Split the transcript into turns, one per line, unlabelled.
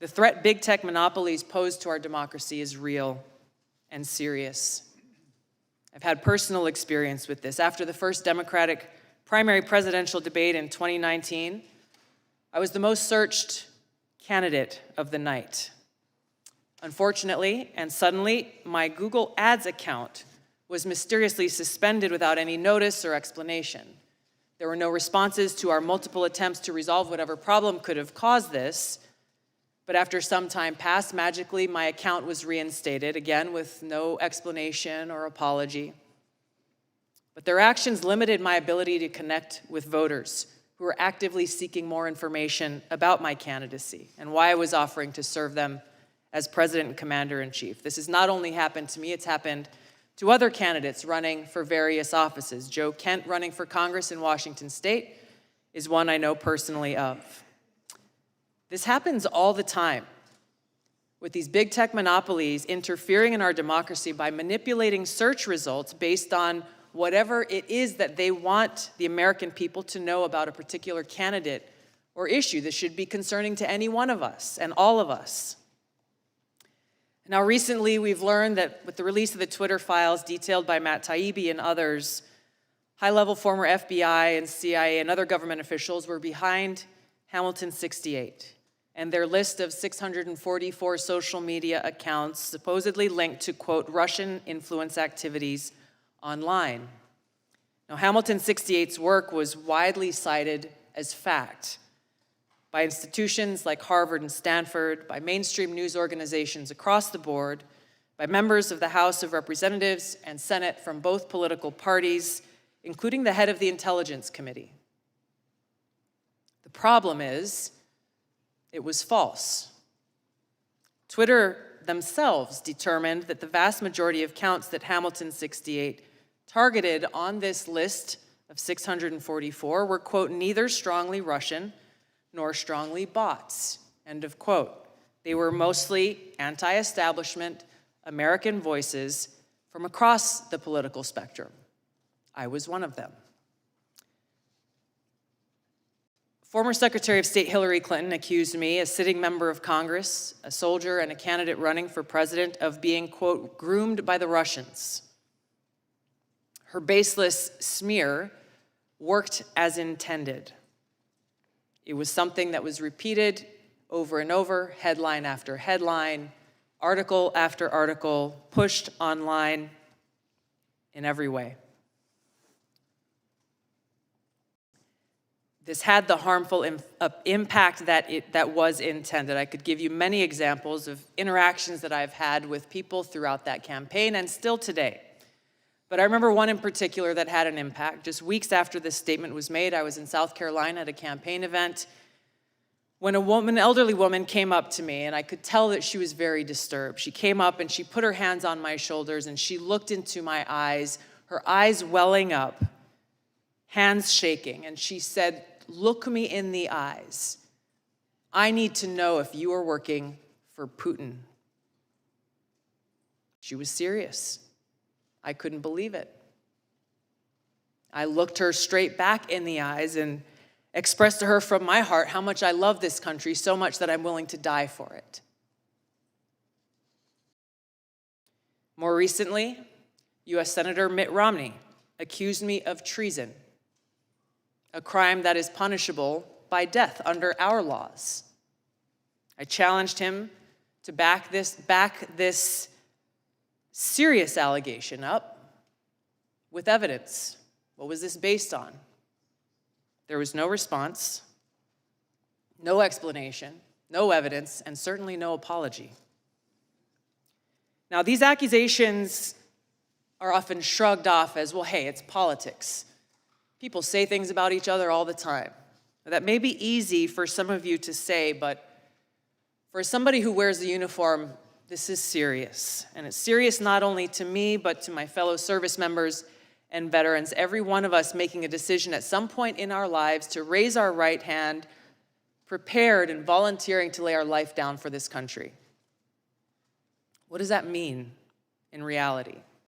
The threat big tech monopolies pose to our democracy is real and serious. I've had personal experience with this. After the first Democratic primary presidential debate in 2019, I was the most searched candidate of the night. Unfortunately, and suddenly, my Google Ads account was mysteriously suspended without any notice or explanation. There were no responses to our multiple attempts to resolve whatever problem could have caused this, but after some time passed, magically my account was reinstated, again with no explanation or apology. But their actions limited my ability to connect with voters who were actively seeking more information about my candidacy and why I was offering to serve them as President and Commander-in-Chief. This has not only happened to me, it's happened to other candidates running for various offices. Joe Kent, running for Congress in Washington State, is one I know personally of. This happens all the time, with these big tech monopolies interfering in our democracy by manipulating search results based on whatever it is that they want the American people to know about a particular candidate or issue that should be concerning to any one of us and all of us. Now, recently, we've learned that with the release of the Twitter files detailed by Matt Taibbi and others, high-level former FBI and CIA and other government officials were behind Hamilton 68 and their list of 644 social media accounts supposedly linked to, quote, Russian influence activities online. Now, Hamilton 68's work was widely cited as fact by institutions like Harvard and Stanford, by mainstream news organizations across the board, by members of the House of Representatives and Senate from both political parties, including the head of the Intelligence Committee. The problem is, it was false. Twitter themselves determined that the vast majority of accounts that Hamilton 68 targeted on this list of 644 were, quote, neither strongly Russian nor strongly bots, end of quote. They were mostly anti-establishment American voices from across the political spectrum. I was one of them. Former Secretary of State Hillary Clinton accused me, a sitting member of Congress, a soldier, and a candidate running for president, of being, quote, groomed by the Russians. Her baseless smear worked as intended. It was something that was repeated over and over, headline after headline, article after article, pushed online in every way. This had the harmful impact that was intended. I could give you many examples of interactions that I've had with people throughout that campaign and still today. But I remember one in particular that had an impact. Just weeks after this statement was made, I was in South Carolina at a campaign event when an elderly woman came up to me, and I could tell that she was very disturbed. She came up and she put her hands on my shoulders and she looked into my eyes, her eyes welling up, hands shaking, and she said, "Look me in the eyes. I need to know if you are working for Putin." She was serious. I couldn't believe it. I looked her straight back in the eyes and expressed to her from my heart how much I love this country, so much that I'm willing to die for it. More recently, U.S. Senator Mitt Romney accused me of treason, a crime that is punishable by death under our laws. I challenged him to back this serious allegation up with evidence. What was this based on? There was no response, no explanation, no evidence, and certainly no apology. Now, these accusations are often shrugged off as, well, hey, it's politics. People say things about each other all the time. That may be easy for some of you to say, but for somebody who wears the uniform, this is serious. And it's serious not only to me, but to my fellow service members and veterans, every one of us making a decision at some point in our lives to raise our right hand, prepared and volunteering to lay our life down for this country. What does that mean in reality?